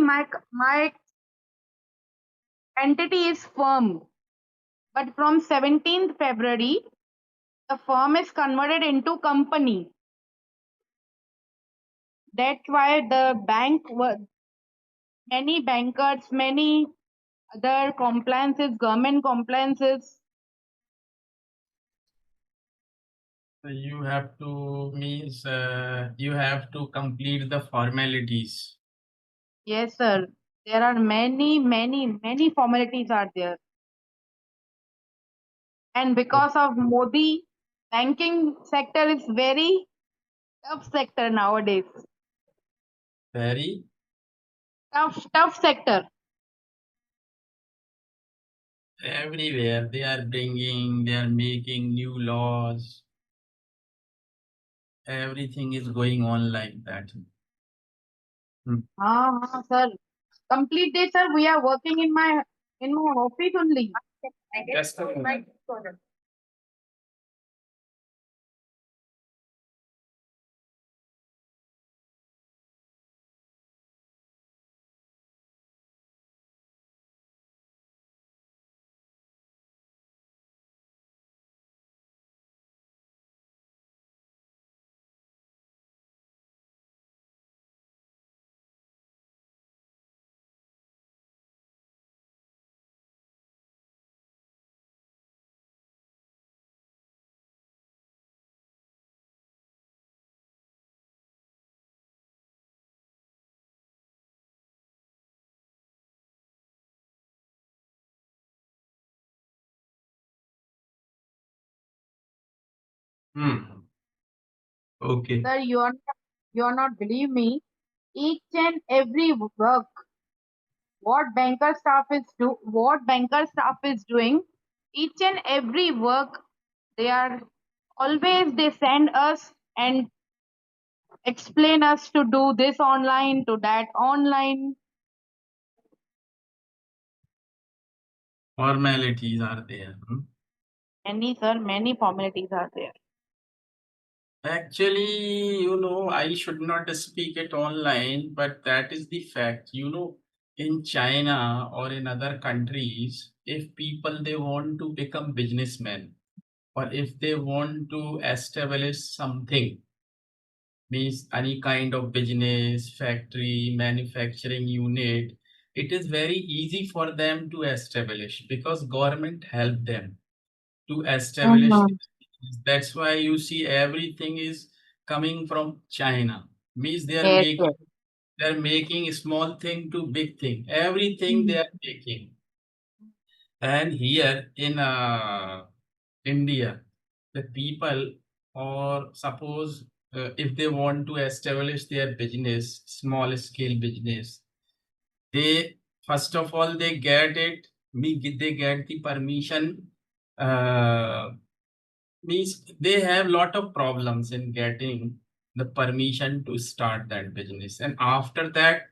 my entity is firm, but from 17th February, the firm is converted into company. That's why the many bankers, many other compliances, government compliances. You have to means you have to complete the formalities. Yes, sir. There are many formalities are there. And because of Modi, banking sector is very tough sector nowadays. Very Tough sector. everywhere they are bringing, they are making new laws. Everything is going on like that. Hmm. Sir. Complete day, sir. We are working in my office only. Just a moment. Hmm. Okay. Sir, you are not believe me. Each and every work what banker staff is doing, each and every work they are always they send us and explain us to do this online, to that online. Formalities are there. Hmm. Many, sir, many formalities are there. Actually, I should not speak it online, but that is the fact. In China or in other countries, if people they want to become businessmen or if they want to establish something, means any kind of business, factory, manufacturing unit, it is very easy for them to establish because government help them to establish. Mhm. That's why you see everything is coming from China. Means Yes, yes. they're making a small thing to big thing. Everything they Mhm. are making. And here in India, the people, or suppose if they want to establish their business, small scale business, they first of all they get it, they get the permission. Means they have lot of problems in getting the permission to start that business, and after that,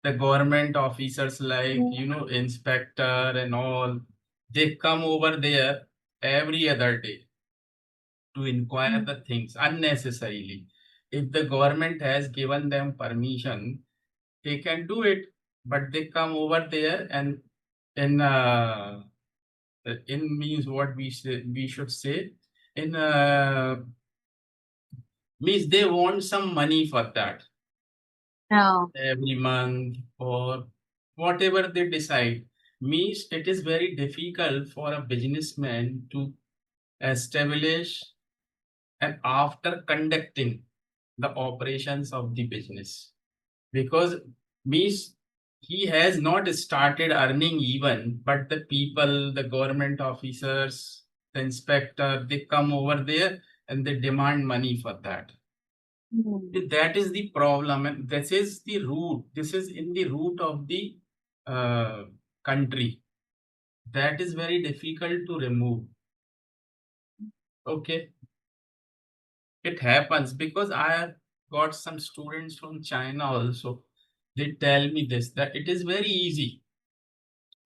the government officers like inspector and all, they come over there every other day to inquire Mhm. the things unnecessarily. If the government has given them permission, they can do it, but they come over there and in in means what we should say in means they want some money for that Yeah. every month or whatever they decide. Means it is very difficult for a businessman to establish and after conducting the operations of the business, because means he has not started earning even, but the people, the government officers, the inspector, they come over there and they demand money for that. Mhm. That is the problem, and this is the root. This is in the root of the uh, country. That is very difficult to remove. Okay, it happens because I have got some students from China also. They tell me this that it is very easy.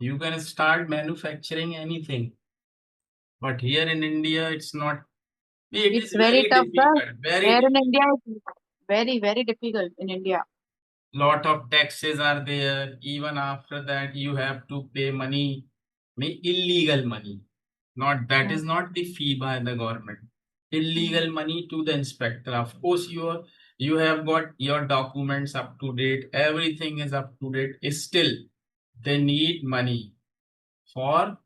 You can start manufacturing anything, but here in India, it's not. It is It's very very tough, sir. difficult. Very Here in difficult. India, it's very difficult in India. Lot of taxes are there. Even after that, you have to pay money, illegal money. Not that is Mm. not the fee by the government. Illegal money to the inspector. Of course, you have got your documents up to date. Everything is up to date. Still, they need money for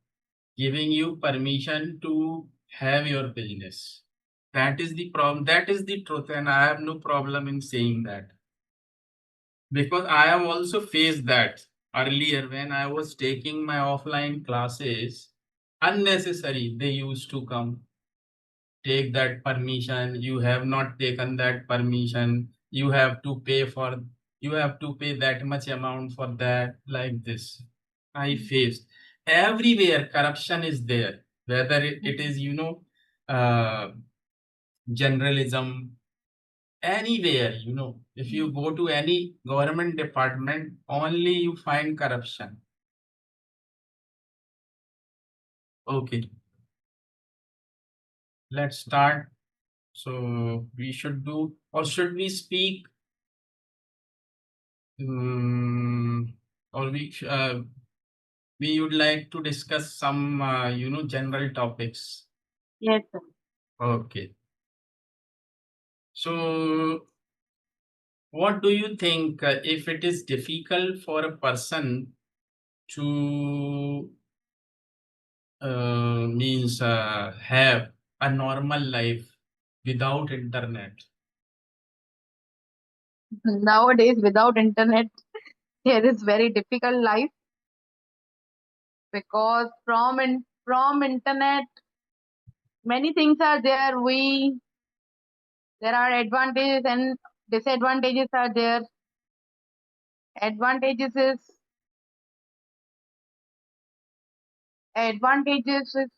giving you permission to have your business. That is the problem. That is the truth, and I have no problem in saying that. Because I have also faced that earlier when I was taking my offline classes. Unnecessary, they used to come, take that permission. You have not taken that permission. You have to pay that much amount for that, like this. I faced everywhere corruption is there, whether it is, uh, generalism, anywhere, if you go to any government department, only you find corruption. Okay, let's start. So we should do, or should we speak, um, or we would like to discuss some, general topics. Yes, sir. Okay. So what do you think, if it is difficult for a person to means have a normal life without internet? Nowadays, without internet, there is very difficult life, because from internet, many things are there. There are advantages and disadvantages are there. Advantages is advantages is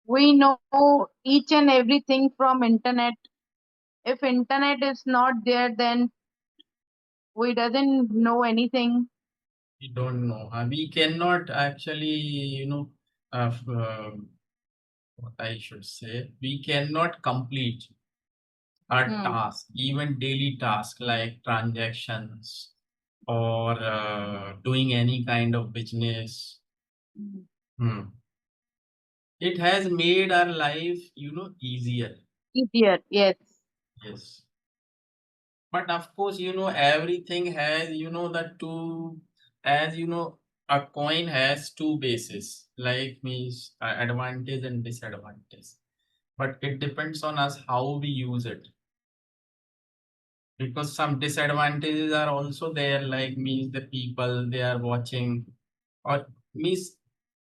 we know each and everything from internet. If internet is not there, then we doesn't know anything. We don't know. We cannot actually, what I should say, we cannot complete our Hmm. task, even daily task like transactions or doing any kind of business. Hmm. Hmm. It has made our life, easier. Easier, yes. Yes. But of course, everything has, the two, as a coin has two bases, like means advantage and disadvantage. But it depends on us how we use it. Because some disadvantages are also there, like means the people they are watching, or means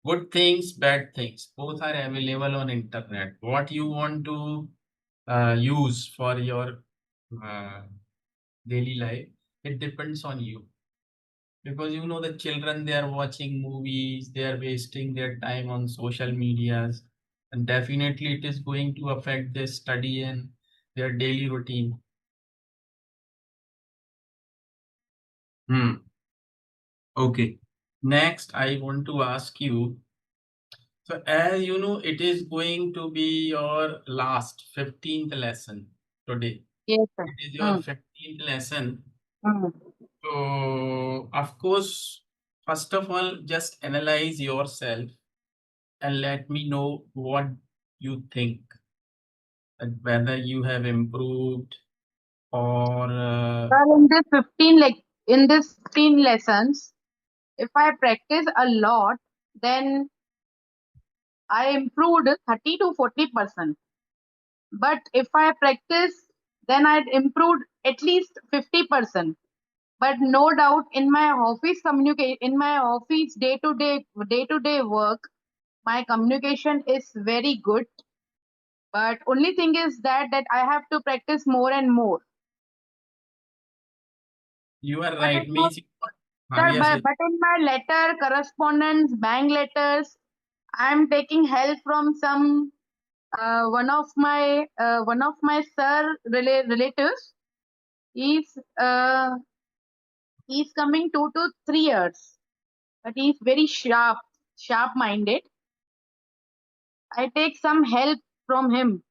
good things, bad things, both are available on internet. What you want to use for your uh, daily life, it depends on you. Because the children, they are watching movies, they are wasting their time on social medias, and definitely it is going to affect their study and their daily routine. Hmm. Okay. Next, I want to ask you. So, as you know, it is going to be your last 15th lesson today. Yes, sir. It is your Hmm. 15th lesson. Hmm. So, of course, first of all, just analyze yourself and let me know what you think, that whether you have improved or Well, in this 15 lessons, if I practice a lot, then I improved 30 to 40%. But if I practice, then I'd improved at least 50%. But no doubt, in my office day to day work, my communication is very good. But only thing is that I have to practice more and more. you are But right. it's not, Means, sir, yes, yes. but in my letter, correspondence, bank letters, I'm taking help from one of my relatives. He's uh, he's coming 2 to 3 years, but he's very sharp minded. I take some help from him,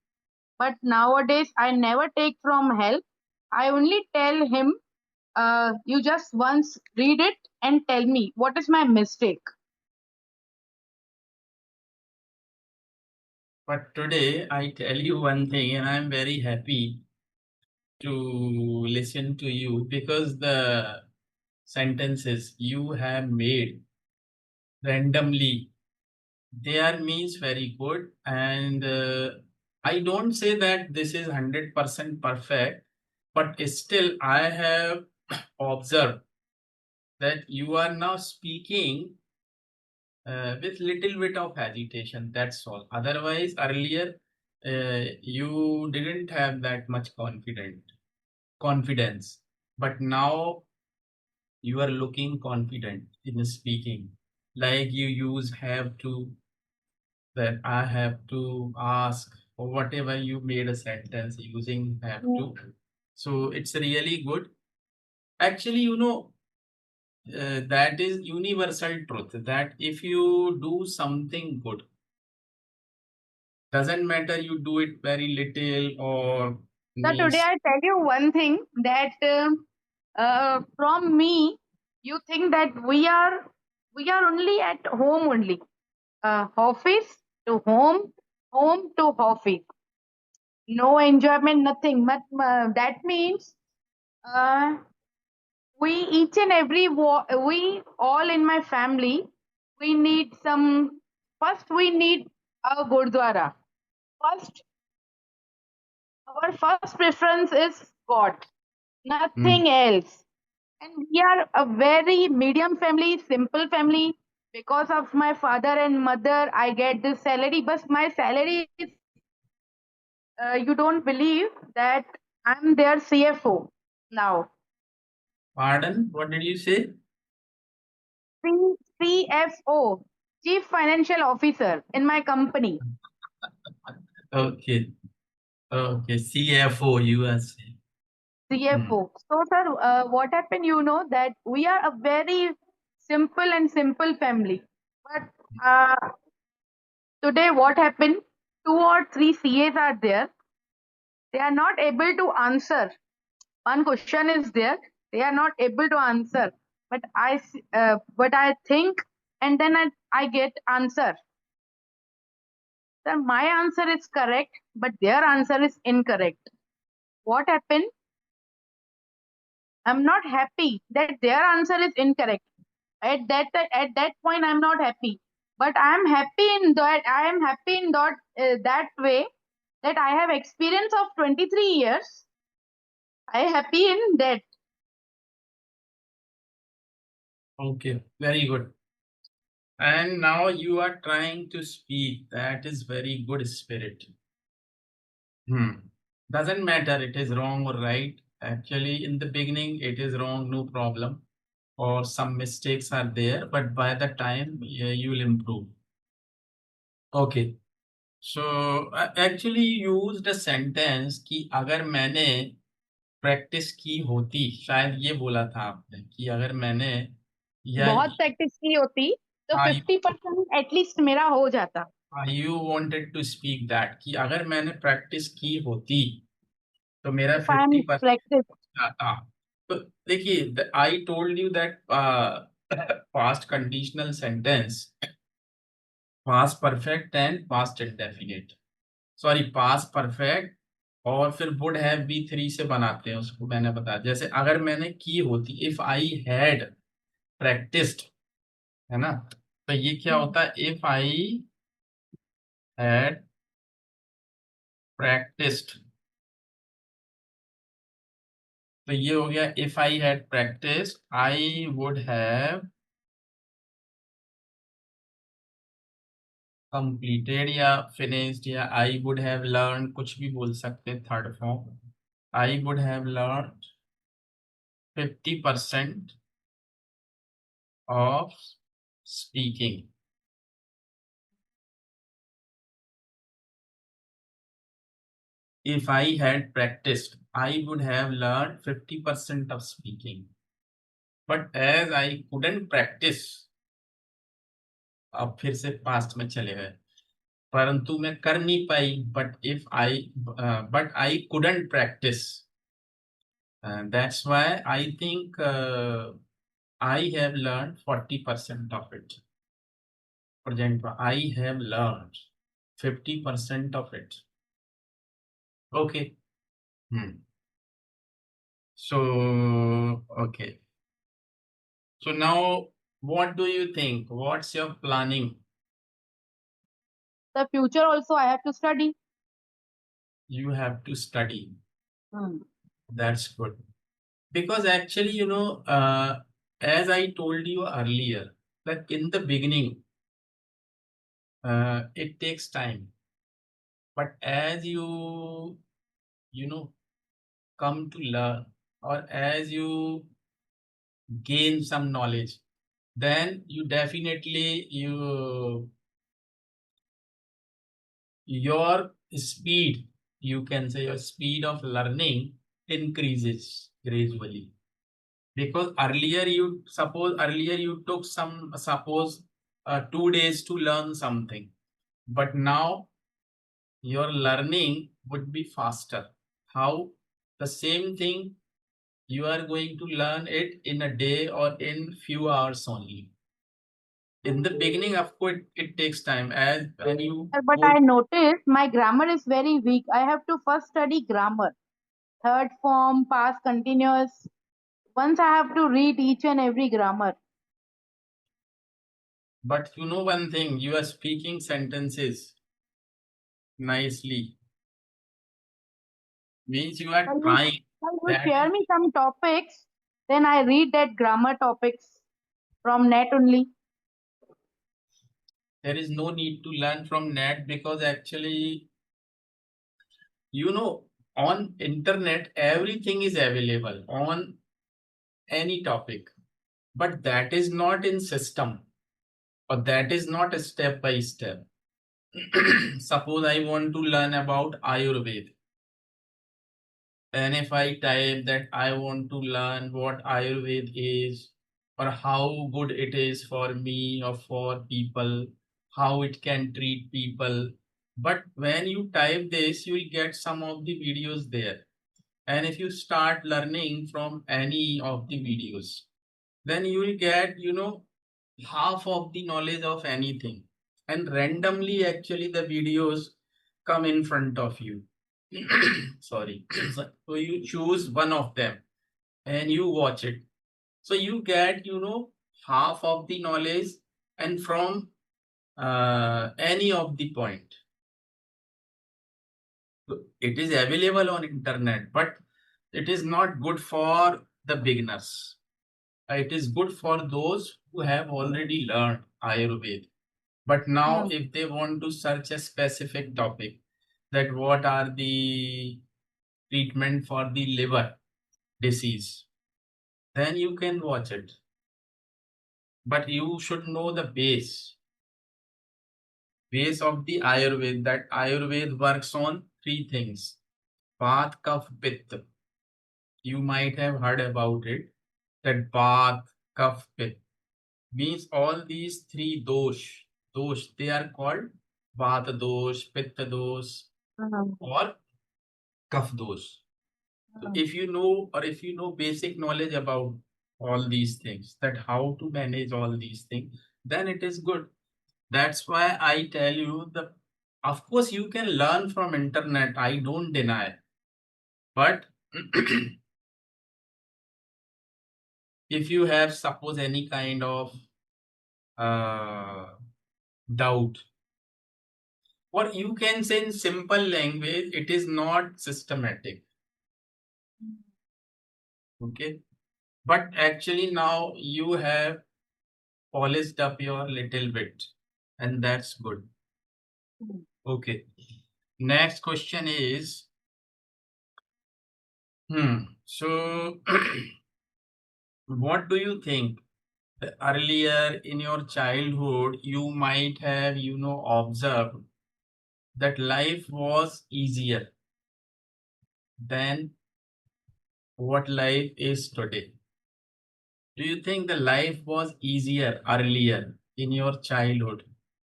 but nowadays I never take from help. I only tell him, you just once read it and tell me what is my mistake. But today I tell you one thing, and I'm very happy to listen to you because the sentences you have made randomly, they are means very good. And I don't say that this is 100% perfect, but still I have observed that you are now speaking with little bit of hesitation. That's all. Otherwise, earlier you didn't have that much confidence, but now you are looking confident in speaking. Like you use have to, that I have to ask, or whatever you made a sentence using have to. So it's really good. Actually, that is universal truth that if you do something good, doesn't matter you do it very little or So today means. I tell you one thing that from me, you think that we are only at home only, office to home, home to office. No enjoyment, nothing. But that means uh, we each and every we all in my family, we need some. First, we need a gurdwara. First, our first preference is God, Hmm. nothing else. And we are a very medium family, simple family. Because of my father and mother, I get this salary. But my salary is, you don't believe that I'm their CFO now. Pardon, what did you say? CFO, Chief Financial Officer in my company. Okay, okay, CFO USA. Hmm. CFO. So, sir, what happened? You know that we are a very simple family. But today, what happened? Two or three CAs are there. They are not able to answer. One question is there. They are not able to answer. But I think, and then I get answer. Sir, my answer is correct, but their answer is incorrect. What happened? I'm not happy that their answer is incorrect. At that point, I'm not happy. But I am happy in that way that I have experience of 23 years. I am happy in that. Okay, very good. And now you are trying to speak. That is very good spirit. Hmm. Doesn't matter it is wrong or right. Actually, in the beginning, it is wrong, no problem. Or some mistakes are there, but by the time you will improve. Okay. So actually used a sentence कि अगर मैंने practice की होती, शायद ये बोला था आपने कि अगर मैंने, या बहुत प्रैक्टिस की होती तो 50% एटलीस्ट मेरा हो जाता. You wanted to speak that कि अगर मैंने प्रैक्टिस की होती तो मेरा If I am 50% practice, आता. तो देखिए, I told you that past conditional sentence, past perfect and past indefinite, sorry past perfect, और फिर वुड हैव बी थ्री से बनाते हैं उसको, मैंने बताया. जैसे अगर मैंने की होती, इफ आई हैड प्रैक्टिस्ड, है ना, तो ये क्या होता है, इफ आई हैड प्रैक्टिस्ड. तो ये हो गया, if I had practised I would have completed या फिनिश्ड, या आई वुड हैव लर्न, कुछ भी बोल सकते हैं third form. I would have learn 50% of speaking. If I had practiced, I would have learned 50% of speaking. But as I couldn't practice, अब फिर से पास्ट में चले गए, परंतु मैं कर नहीं पाई, but I couldn't practice, And that's why I think I have learned 40% of it. Present, I have learned 50% of it. Okay. Hmm. So, okay. So now, what do you think? What's your planning? The future also I have to study. You have to study. Hmm. That's good. Because actually, as I told you earlier, that in the beginning, it takes time. But as you know, come to learn, or as you gain some knowledge, then you definitely your speed, you can say your speed of learning increases gradually. Because earlier you took some, suppose 2 days to learn something, but now your learning would be faster. How? The same thing you are going to learn it in a day or in few hours only. In the beginning, of course, it takes time. As when you But go, I noticed my grammar is very weak. I have to first study grammar, third form, past continuous. Once I have to read each and every grammar. but you know one thing, you are speaking sentences nicely, means you are Shall you, trying. shall you That share is, me some topics? Then I read that grammar topics from net only. there is no need to learn from net, because actually, on internet everything is available on any topic, but that is not in system, or that is not a step by step. Suppose I want to learn about Ayurveda, and if I type that I want to learn what Ayurveda is, or how good it is for me or for people, how it can treat people. But when you type this, you will get some of the videos there. And if you start learning from any of the videos, then you will get, half of the knowledge of anything. And randomly, actually, the videos come in front of you. Sorry. So you choose one of them and you watch it. So you get, half of the knowledge, and from any of the point. So it is available on internet, but it is not good for the beginners. It is good for those who have already learned Ayurveda. But now, Hmm. if they want to search a specific topic, that what are the treatment for the liver disease, then you can watch it. But you should know the base of the Ayurveda. That Ayurveda works on three things: Vata, Kapha, Pitta. You might have heard about it. That Vata, Kapha, Pitta means all these three dosh, they are called Vata dosh, Pitta dosh, Hmm. or Kapha dosh. So Hmm. if you know, or if you know basic knowledge about all these things, that how to manage all these things, then it is good. That's why I tell you, of course you can learn from internet, I don't deny. But if you have suppose any kind of uh, doubt, or you can say in simple language, it is not systematic. Okay. But actually now you have polished up your little bit, and that's good. Okay. Next question is, so what do you think? Earlier in your childhood, you might have, observed that life was easier than what life is today. Do you think the life was easier earlier in your childhood?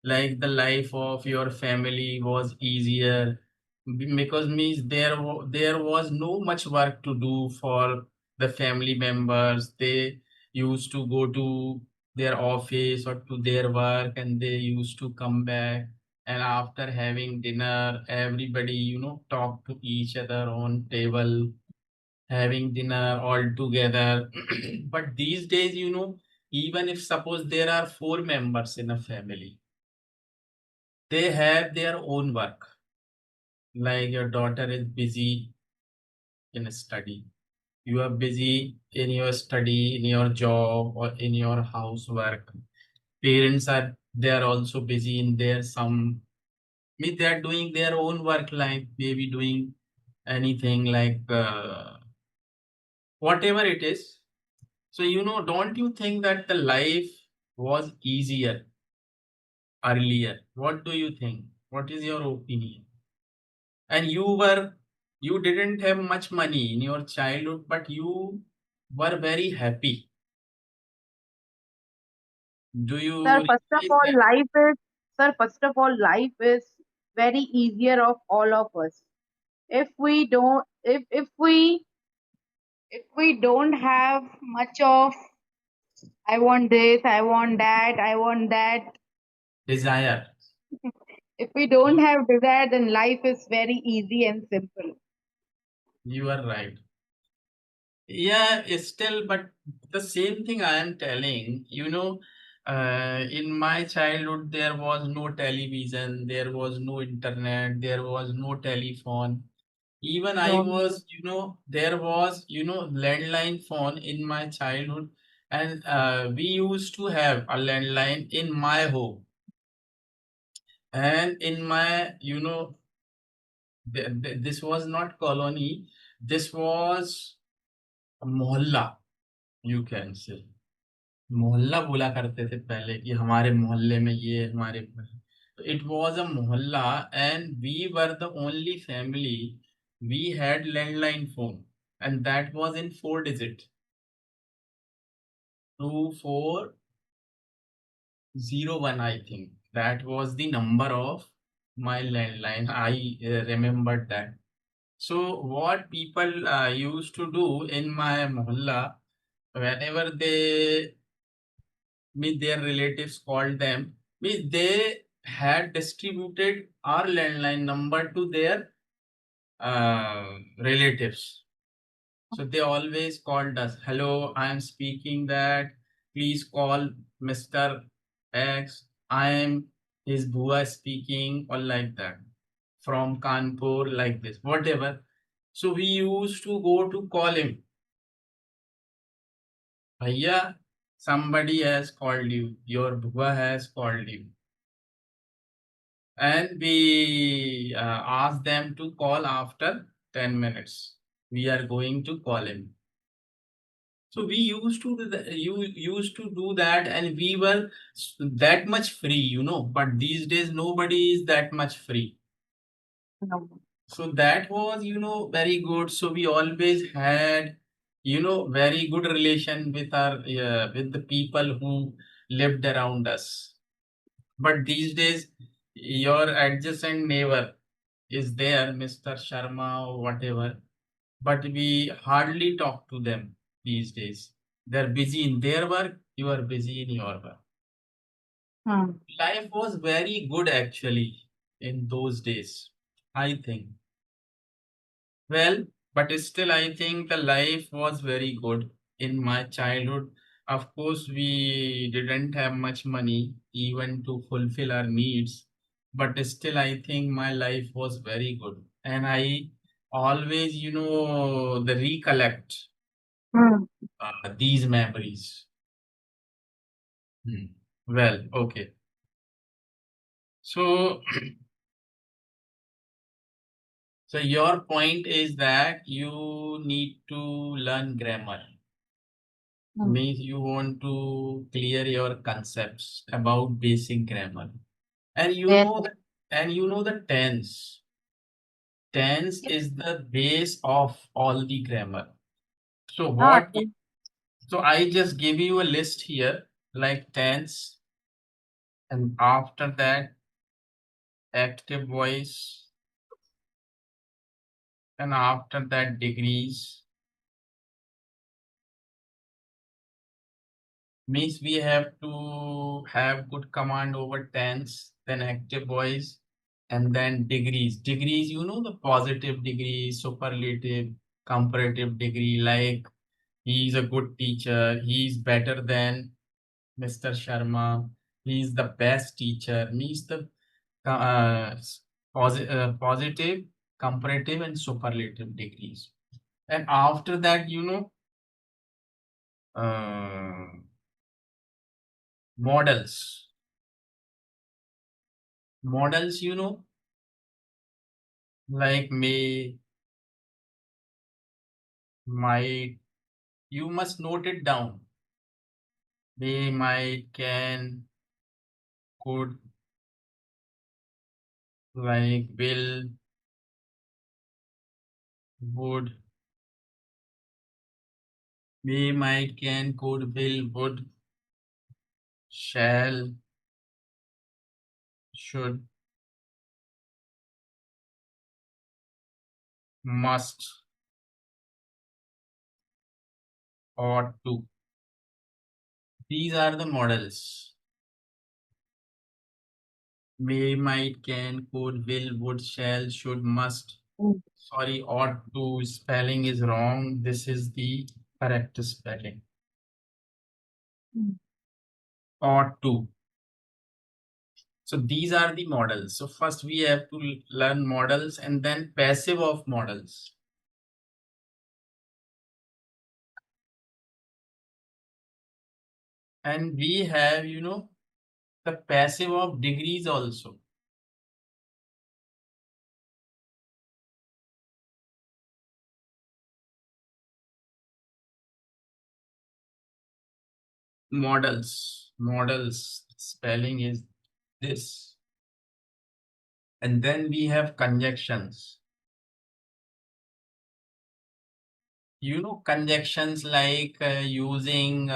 Like the life of your family was easier, because means there was no much work to do for the family members. They used to go to their office or to their work, and they used to come back, and after having dinner everybody talk to each other on table, having dinner all together. But these days, even if suppose there are four members in a family, they have their own work. Like your daughter is busy in a study, you are busy in your study, in your job, or in your housework. Parents are, they are also busy in their some, maybe they are doing their own work, like maybe doing anything like whatever it is. So don't you think that the life was easier earlier? What do you think? What is your opinion? And you didn't have much money in your childhood, but you were very happy. Do Sir, you first of realize all, that? life is very easier of all of us. If we don't, if we don't have much of I want this, I want that, I want that. Desire. If we don't have desire, then life is very easy and simple. You are right. Yeah, it's still, but the same thing I am telling, in my childhood, there was no television, there was no internet, there was no telephone. Even I No, was, there was, landline phone in my childhood, and we used to have a landline in my home. And in my, this was not colony, this was a mohalla, you can say. मोहल्ला बोला करते थे पहले कि हमारे मोहल्ले में ये हमारे, it was a mohalla, and we were the only family, we had landline phone, and that was in 4 digit, 2401, I think that was the number of my landline. I remembered that. So what people used to do in my mohalla, whenever they mean their relatives called them, means they had distributed our landline number to their relatives. So they always called us, hello, I am speaking that, please call Mr. X, I am his bua speaking, or like that, from Kanpur, like this, whatever. So we used to go to call him, Bhaiya, somebody has called you, your bua has called you. And we ask them to call after 10 minutes. We are going to call him. So we used to do that, you used to do that, and we were that much free, but these days nobody is that much free. no. So that was, very good. So we always had, very good relation with our, with the people who lived around us. But these days, your adjacent neighbor is there, Mr. Sharma or whatever, but we hardly talk to them these days. They're busy in their work, you are busy in your work. Hmm. Life was very good actually in those days, I think. Well, but still, I think the life was very good in my childhood. Of course, we didn't have much money even to fulfill our needs, but still, I think my life was very good. And I always, the recollect Hmm. these memories. Hmm. Well, okay. So, so your point is that you need to learn grammar. Hmm. Means you want to clear your concepts about basic grammar, and Yes. the tense Yes. is the base of all the grammar. So Ah, so I just give you a list here, like tense, and after that active voice, and after that degrees means we have to have good command over tense, then active voice, and then degrees. Degrees, you know, the positive degree, superlative, comparative degree, like he is a good teacher, he is better than Mr. Sharma, he is the best teacher, means the uh, positive, comparative, and superlative degrees. And after that, uh, models. Models, like may, might, you must note it down. May, might, can, could, like will, would, may, might, can, could, will, would, shall, should, must, ought to. These are the models. May, might, can, could, will, would, shall, should, must. Mm. Sorry, ought to spelling is wrong. This is the correct spelling. Mm. Ought to. So these are the models. So first we have to learn models and then passive of models. And we have, the passive of degrees also. Models spelling is this. And then we have conjunctions. Conjunctions like using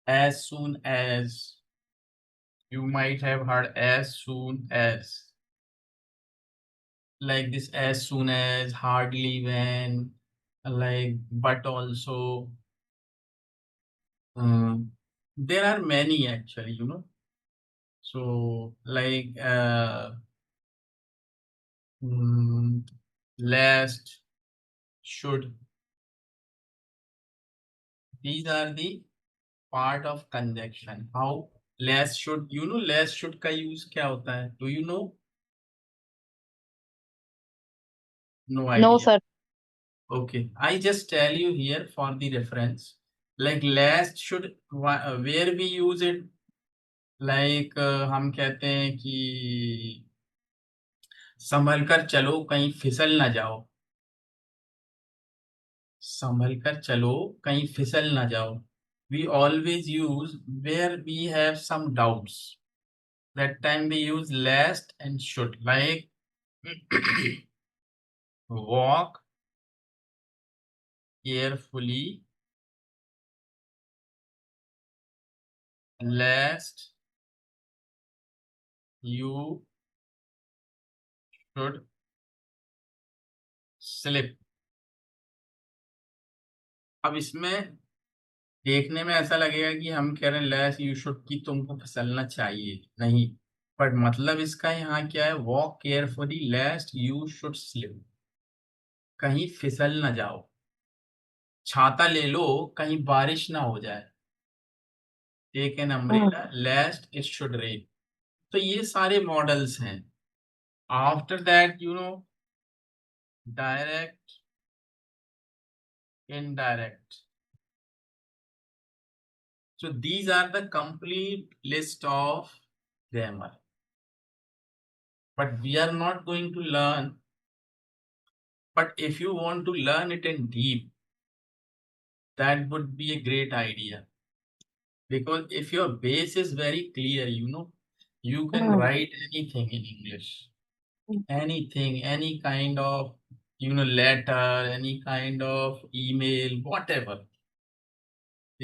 as soon as. You might have heard as soon as. Like this, as soon as, hardly when, like, but also. um, there are many actually, so like mm, last, should. These are the part of conjunction. How last should, last should का use क्या होता है? Do you know? No No, idea. sir. Okay, I just tell you here for the reference. Like last should, where we use it, like हम कहते हैं कि संभल कर चलो कहीं फिसल ना जाओ। संभल कर चलो कहीं फिसल ना जाओ। We always use where we have some doubts. That time we use last and should, like walk carefully, lest you should slip। अब इसमें देखने में ऐसा लगेगा कि हम कह रहे हैं लेस यू शुड, की तुमको फिसलना चाहिए, नहीं। बट मतलब इसका यहाँ क्या है, walk carefully लेस्ट you should slip, कहीं फिसल ना जाओ। छाता ले लो कहीं बारिश ना हो जाए। Take an Mm. Umbrella lest it should rain. तो ये सारे मॉडल्स हैं। After that direct, indirect. So these are the complete list of grammar. But we are not going to learn. But if you want to learn it in deep, that would be a great idea. Because if your base is very clear, you can Mm. write anything in English. Anything, any kind of, letter, any kind of email, whatever.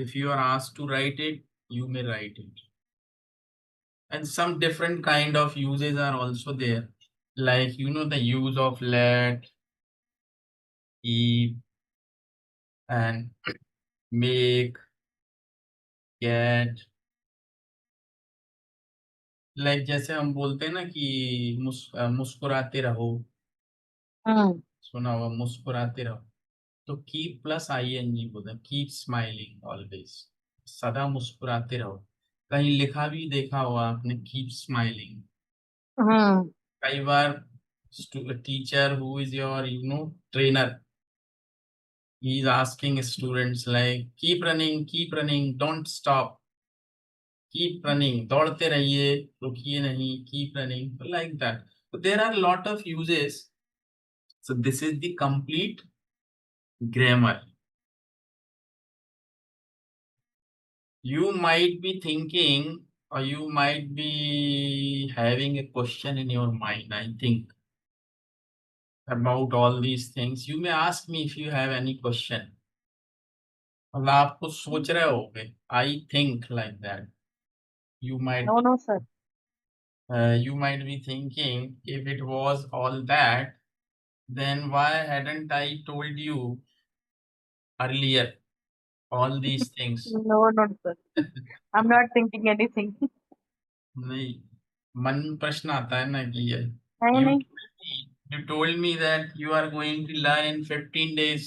If you are asked to write it, you may write it. And some different kind of uses are also there. Like, the use of let, keep, and make, get. Like जैसे हम बोलते हैं ना कि मुस्कुराते रहो। Hmm. सुना हुआ मुस्कुराते रहो। तो कीप प्लस आईएनजी बोलते हैं, कीप स्माइलिंग ऑलवेज। सदा मुस्कुराते रहो। कहीं लिखा भी देखा होगा आपने, कीप स्माइलिंग। Hmm. कई बार teacher who is your trainer, he is asking students like keep running, don't stop, keep running, दौड़ते रहिए, रुकिए नहीं, keep running, like that. So there are a lot of uses. So this is the complete grammar. You might be thinking, or you might be having a question in your mind, I think, about all these things. You may ask me if you have any question. मतलब आप कुछ सोच रहे होगे, I think like that. You might No, no, sir. you might be thinking, if it was all that, then why hadn't I told you earlier all these things? No, no, sir. I'm not thinking anything. नहीं, मन में प्रश्न आता है ना कि ये नहीं you नहीं. you told me that you are going to learn in 15 days.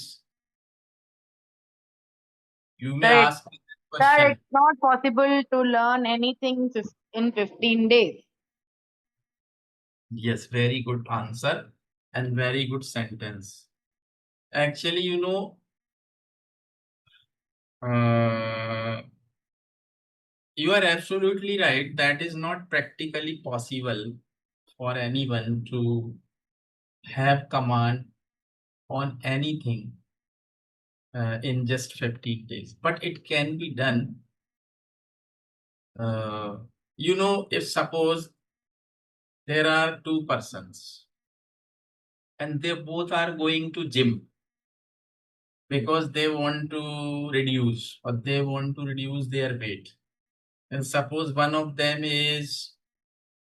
You may Sir, ask me that sir, question. it's not possible to learn anything in 15 days. Yes, very good answer and very good sentence. Actually, uh, you are absolutely right. That is not practically possible for anyone to have command on anything in just 15 days. But it can be done. Uh, if suppose there are two persons and they both are going to gym because they want to reduce, or they want to reduce their weight. And suppose one of them is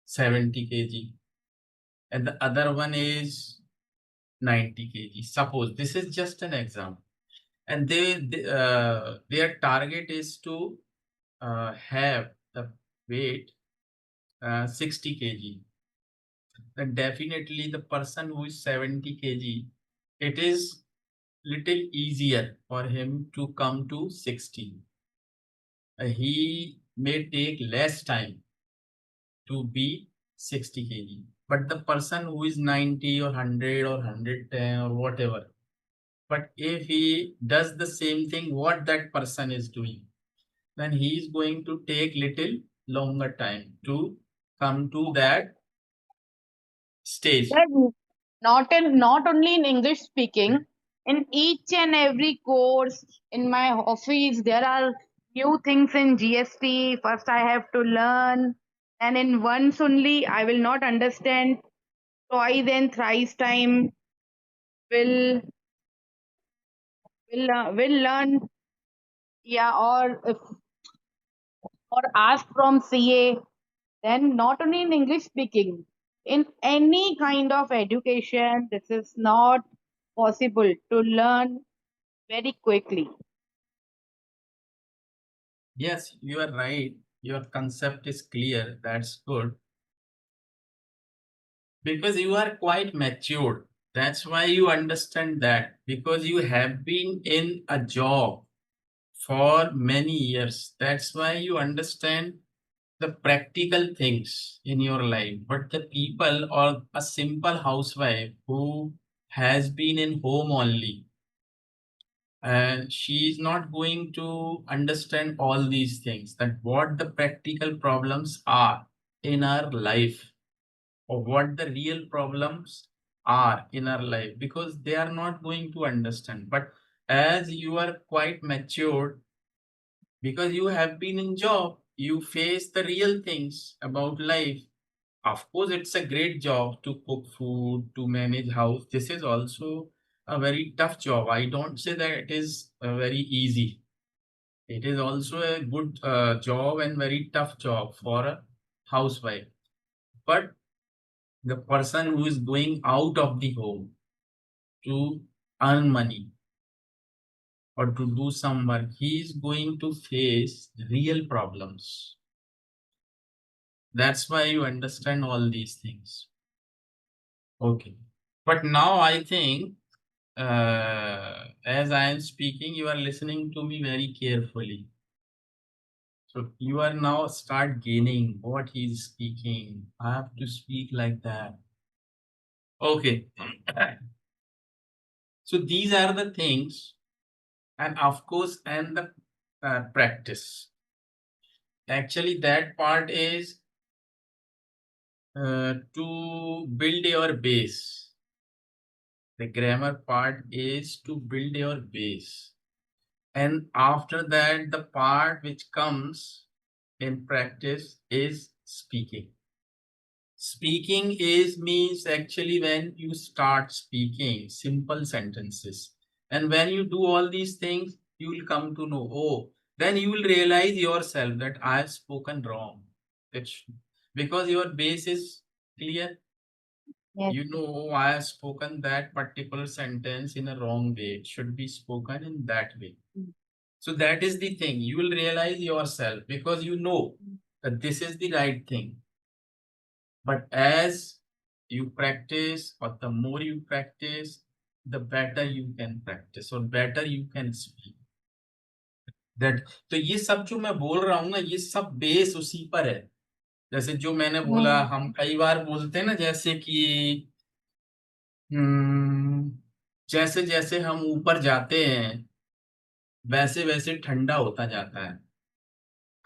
70 kg and the other one is 90 kg. Suppose this is just an example. And their target is to have the weight 60 kg. Then definitely the person who is 70 kg, it is little easier for him to come to 60. He may take less time to be 60 kg. But the person who is 90 or 100 or 110 or whatever, but if he does the same thing what that person is doing, then he is going to take little longer time to come to that stage. Sir, not only in English speaking, in each and every course in my office, there are new things in GST. First, I have to learn, and in once only, I will not understand. Twice and thrice time will will learn. Yeah, or ask from CA. Then not only in English speaking, in any kind of education, this is not possible to learn very quickly. Yes, you are right. Your concept is clear. That's good. Because you are quite matured. That's why you understand that. Because you have been in a job for many years. That's why you understand the practical things in your life. But the people or a simple housewife who has been in home only, and she is not going to understand all these things, that what the practical problems are in our life, or what the real problems are in our life, because they are not going to understand. But as you are quite matured, because you have been in job, you face the real things about life. Of course, it's a great job to cook food, to manage house. This is also a very tough job. I don't say that it is very easy. It is also a good job and very tough job for a housewife. But The person who is going out of the home to earn money or to do some work, he is going to face real problems. That's why you understand all these things. Okay. But now I think, as I am speaking, you are listening to me very carefully. So you are now start gaining what he is speaking. I have to speak like that. Okay. So these are the things, and of course, and the practice. Actually, that part is to build your base. The grammar part is to build your base. And after that, the part which comes in practice is speaking. Speaking is means actually when you start speaking simple sentences. And when you do all these things, you will come to know, oh, then you will realize yourself that I have spoken wrong. It's because your base is clear. Yes. You know, oh, I have spoken that particular sentence in a wrong way. It should be spoken in that way. Mm. So that is the thing. You will realize yourself because you know that this is the right thing. But as you practice, or the more you practice, the better you can practice or better you can speak. That तो ये सब जो मैं बोल रहा हूँ ना, ये सब बेस उसी पर है. जैसे जो मैंने बोला, Mm. हम कई बार बोलते हैं ना, जैसे कि हम्म, जैसे जैसे हम ऊपर जाते हैं वैसे वैसे ठंडा होता जाता है.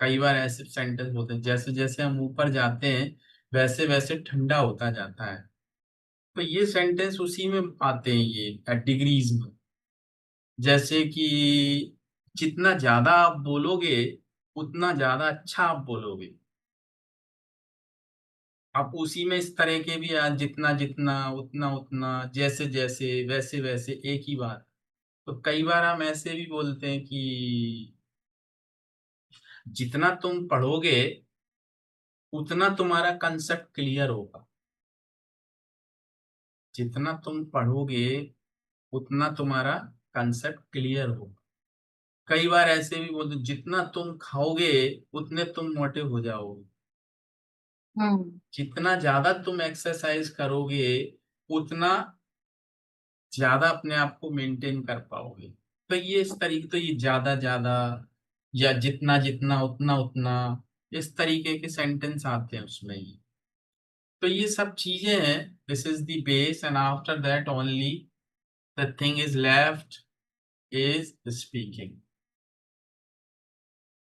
कई बार ऐसे सेंटेंस बोलते हैं, जैसे जैसे हम ऊपर जाते हैं वैसे वैसे ठंडा होता जाता है. तो ये सेंटेंस उसी में आते हैं, ये डिग्रीज में. जैसे कि जितना ज्यादा आप बोलोगे उतना ज्यादा अच्छा आप बोलोगे. आप उसी में इस तरह के भी जितना जितना उतना उतना जैसे जैसे वैसे वैसे एक ही बात. तो कई बार हम ऐसे भी बोलते हैं कि जितना तुम पढ़ोगे उतना तुम्हारा कंसेप्ट क्लियर होगा. जितना तुम पढ़ोगे उतना तुम्हारा कंसेप्ट क्लियर होगा. कई बार ऐसे भी बोलते, जितना तुम खाओगे उतने तुम मोटे हो जाओगे. Mm. जितना ज्यादा तुम एक्सरसाइज करोगे उतना ज्यादा अपने आप को मेंटेन कर पाओगे. तो ये इस तरीके, तो ये ज्यादा ज्यादा या जितना जितना उतना उतना, इस तरीके के सेंटेंस आते हैं उसमें ही. तो ये सब चीजें हैं. This is the base and after that only the thing is left is speaking.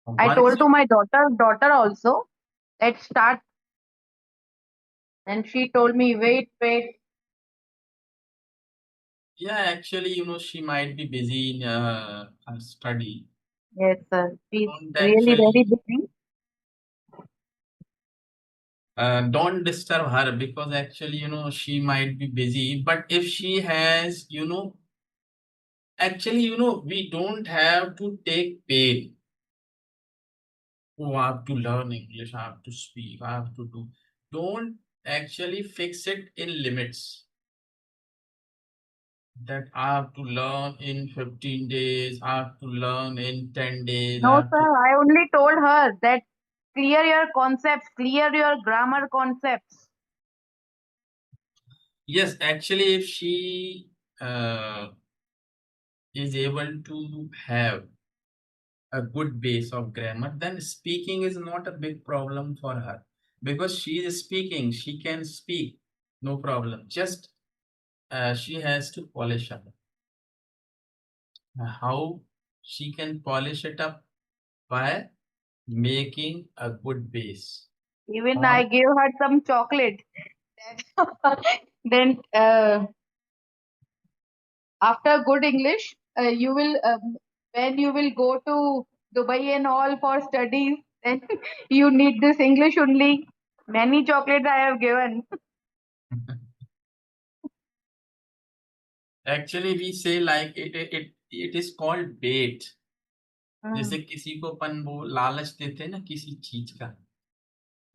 I Once told you, to my daughter also, let's start. And she told me, wait, wait. yeah, actually, she might be busy in her study. Yes, sir. She's Don't really very actually, busy. don't disturb her because actually, she might be busy. But if she has, actually, we don't have to take pain. Oh, I have to learn English, I have to speak, I have to do. Don't actually fix it in limits. That I have to learn in 15 days, I have to learn in 10 days, I No, have to. sir. I only told her that clear your concepts, clear your grammar concepts. Yes, actually, if she is able to have a good base of grammar, then speaking is not a big problem for her. Because she is speaking, she can speak, no problem. Just she has to polish up. How she can polish it up? By making a good base. Even I On gave her some chocolate. Then, after good English, you will when you will go to Dubai and all for studies, then you need this English only. Many chocolates I have given. actually we say like it is called bait. जैसे Mm. किसी को अपन वो लालच देते हैं ना किसी चीज का,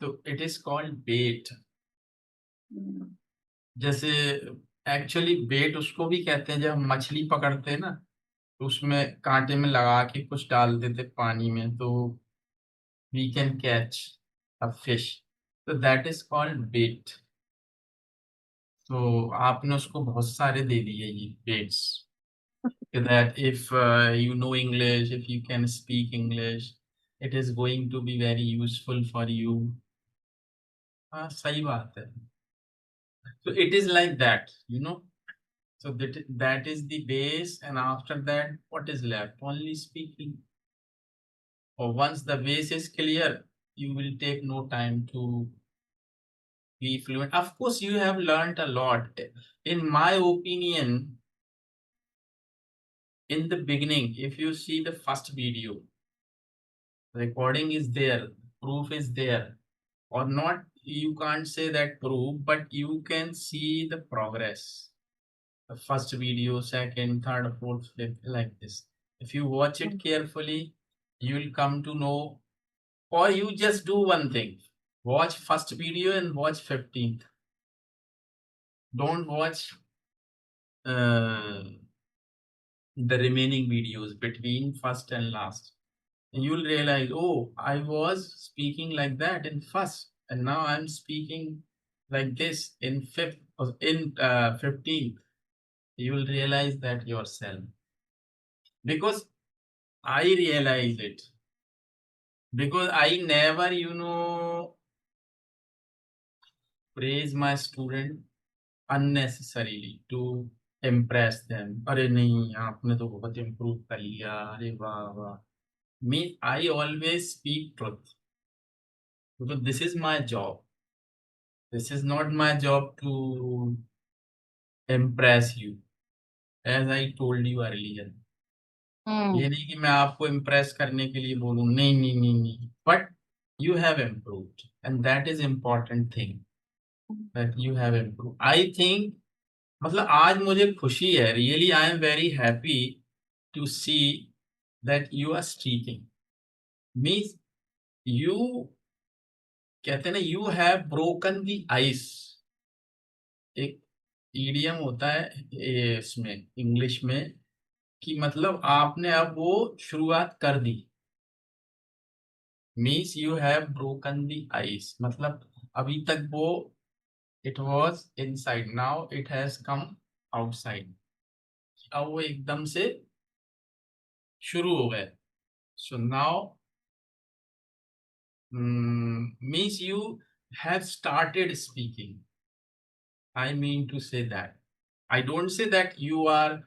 तो it is called bait. Mm. जैसे एक्चुअली बेट उसको भी कहते हैं, जब हम मछली पकड़ते हैं ना, तो उसमें कांटे में लगा के कुछ डाल देते पानी में, तो we can catch a fish, तो दैट इज कॉल्ड बेट। तो आपने उसको बहुत सारे दे दिए ये baits, that if you know English, if you can speak English, it is going to be very useful for you. हाँ सही बात है। So it is like that, you know. So that is the base, and after that, what is left? Only speaking. Or once the base is clear, you will take no time to be fluent. Of course, you have learned a lot. In my opinion, in the beginning, if you see the first video, recording is there, proof is there, or not, you can't say that proof, but you can see the progress. The first video, second, third, fourth, fifth, like this. If you watch it carefully, you will come to know, or you just do one thing, watch first video and watch 15th. Don't watch uh, the remaining videos between first and last. You'll realize, oh, I was speaking like that in first, and now I'm speaking like this in fifth or in 15th. You will realize that yourself, because I realize it, because I never, praise my student unnecessarily to impress them. अरे नहीं आपने तो बहुत improve कर लिया, अरे वाह वाह। Me, I always speak truth, because this is my job. This is not my job to impress you, as I told you earlier. Mm. ये नहीं कि मैं आपको impress करने के लिए बोलूं, नहीं नहीं नहीं नहीं, but you have improved, and that is important thing, that you have improved. I think, मतलब आज मुझे खुशी है, really I am very happy to see that you are speaking. Means you, कहते हैं ना, you have broken the ice. एक idiom होता है इसमें इंग्लिश में, कि मतलब आपने अब वो शुरुआत कर दी। Means you have broken the ice, मतलब अभी तक वो, it was inside, now it has come outside. अब वो एकदम से शुरू हो गए। So now means you have started speaking. I mean to say that, I don't say that you are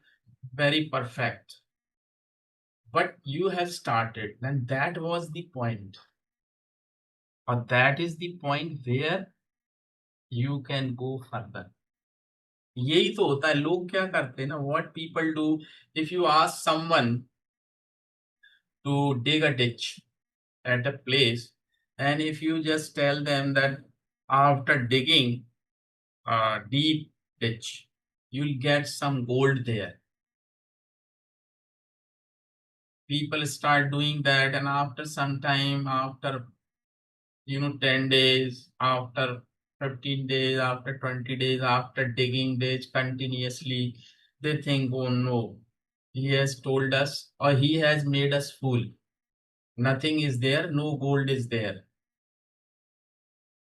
very perfect, but you have started, and that was the point, or that is the point where you can go further. यही तो होता है, लोग क्या करते हैं ना, what people do, if you ask someone to dig a ditch at a place, and if you just tell them that after digging a deep ditch, you'll get some gold there. People start doing that, and after some time, after 10 days, after 15 days, after 20 days, after digging this continuously, they think, oh no, he has told us, or he has made us fool. Nothing is there, no gold is there.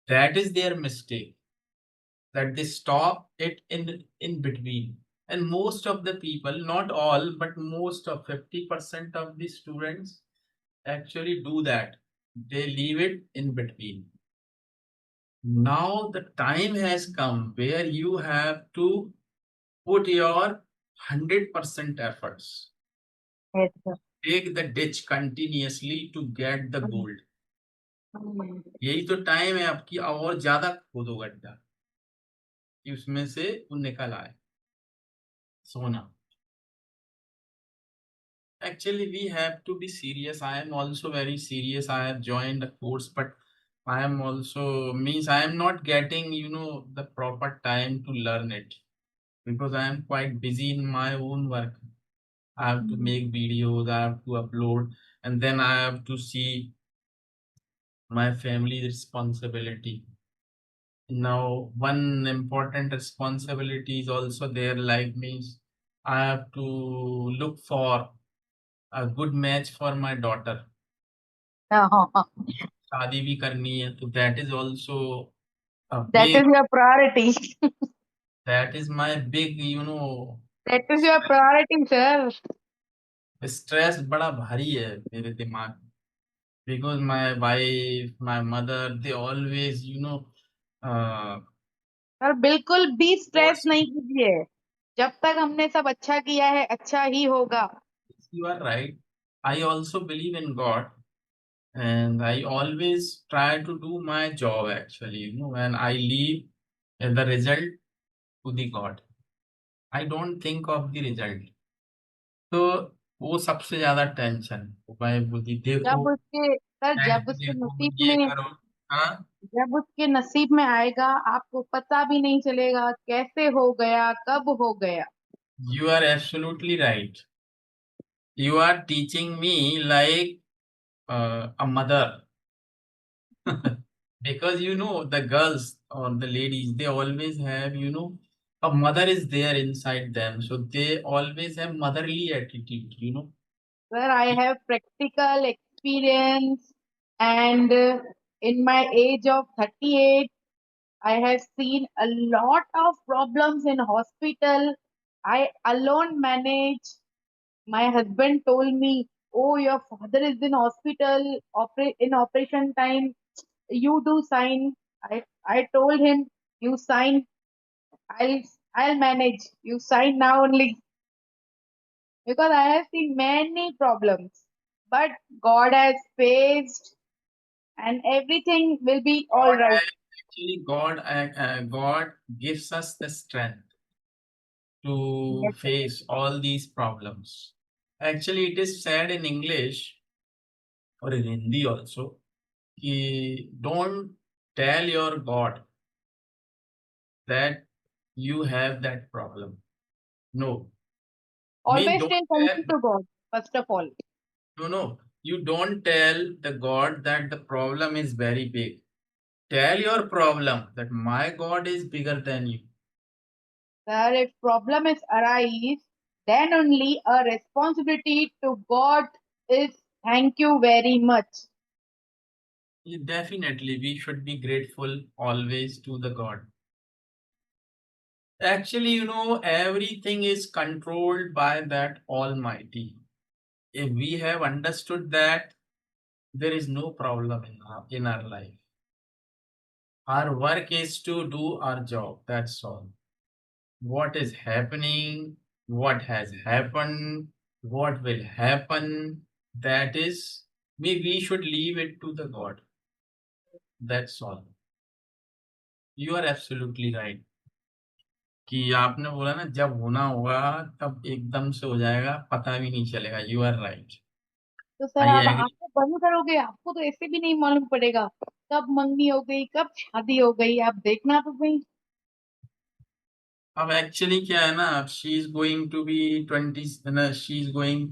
That is their mistake, that they stop it in between. And most of the people, not all, but most of 50% of the students actually do that. They leave it in between. Now the time has come where you have to put your 100% efforts. Yes, sir. Take the ditch continuously to get the Mm. gold. Mm. यही तो time है आपकी, और ज्यादा खोदो गड्ढा कि उसमें से वो निकल आए सोना। Actually, we have to be serious. I am also very serious. I have joined a course, but I am also, means I am not getting, the proper time to learn it, because I am quite busy in my own work. I have to Mm. make videos, I have to upload, and then I have to see my family responsibility. Now, one important responsibility is also there, like means I have to look for a good match for my daughter. हाँ, हाँ, हाँ. शादी भी करनी है, तो that is also a That is big, your priority. that is my big, you know, That is your priority, sir. stress बड़ा भारी है मेरे दिमाग में. Because my wife, my mother, they always, uh, sir बिल्कुल भी स्ट्रेस force नहीं me. कीजिए. जब तक हमने सब अच्छा किया है अच्छा ही होगा. You are right. I also believe in God, and I always try to do my job actually, and I leave the result to the God. I don't think of the result. तो वो सबसे ज्यादा tension. मैं बोलती देखो, जब उसके sir net जब पे उसके देखो, नसीब ये में करो. हाँ. जब उसके नसीब में आएगा आपको पता भी नहीं चलेगा कैसे हो गया कब हो गया. You are absolutely right. You are teaching me like a mother. Because the girls or the ladies, they always have, a mother is there inside them, so they always have motherly attitude. Sir, I have practical experience and in my age of 38 I have seen a lot of problems in hospital. I alone manage. My husband told me, "Oh, your father is in hospital, in operation time. You do sign." I told him, "You sign. I'll I'll manage. You sign now only." Because I have seen many problems, but God has faced, and everything will be all God right. actually, God gives us the strength to Yes, sir. face all these problems. Actually, it is said in English or in Hindi also, कि don't tell your God that you have that problem. No, me Always don't stay tell. thankful to God, first of all. No, no. You don't tell the God that the problem is very big. Tell your problem that my God is bigger than you. Sir, if problem is arise, then only a responsibility to God is thank you very much. Definitely, we should be grateful always to the God. Actually, everything is controlled by that Almighty. If we have understood that, there is no problem in our life. Our work is to do our job. That's all. What is happening, what has happened, what will happen, that is, we should leave it to the God. That's all. You are absolutely right. कि आपने बोला ना, जब होना होगा तब एकदम से हो जाएगा, पता भी नहीं चलेगा. You are right. तो सर आई आप एग्री. आंखें बंद करोगे आपको तो ऐसे भी नहीं मालूम पड़ेगा कब मंगनी हो गई कब शादी हो गई आप देखना तो सही. अब एक्चुअली क्या है ना, अब she is going to be 20, ना she is going,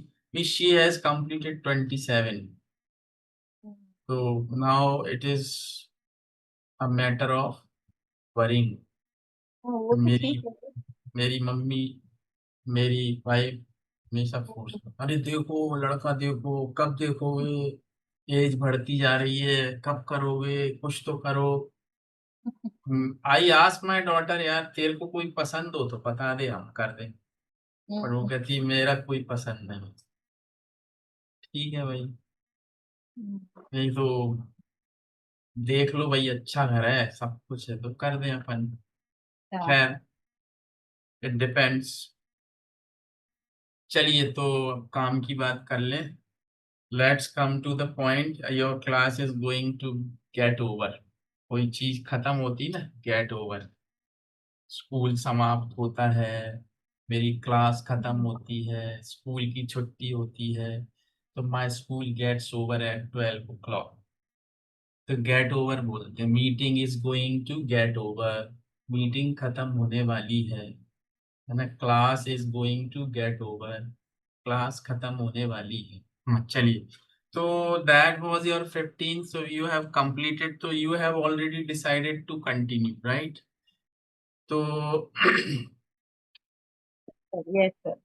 she has completed 27. तो now it is a matter of worrying. हाँ, वो तो मेरी ठीक है. मेरी मम्मी, मेरी वाइफ हमेशा फोर्स कर, अरे देखो लड़का, देखो कब देखोगे, एज बढ़ती जा रही है, कब करोगे, कुछ तो करो. आई आस्क माई डॉटर, यार तेरे को कोई पसंद हो तो बता दे, हम कर दें. पर वो हम्म, कहती है मेरा कोई पसंद नहीं. ठीक है भाई. हम्म, नहीं तो देख लो भाई, अच्छा घर है, सब कुछ है, तो कर दें अपन. हाँ. खैर, इट डिपेंड्स. चलिए, तो अब काम की बात कर लें. Let's come to the point. Your class is going to get over. कोई चीज खत्म होती ना, गेट ओवर. स्कूल समाप्त होता है, मेरी क्लास खत्म होती है, स्कूल की छुट्टी होती है. तो my school gets over at 12 o'clock. तो गेट ओवर बोलते हैं, meeting is going to get over. Meeting खत्म होने वाली है ना. Class is going to get over. Class खत्म होने वाली है. हाँ, चलिए. So that was your 15. So you have completed. So you have already decided to continue, right? So Yes, sir.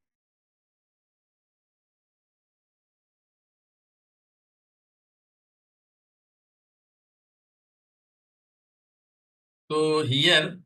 so here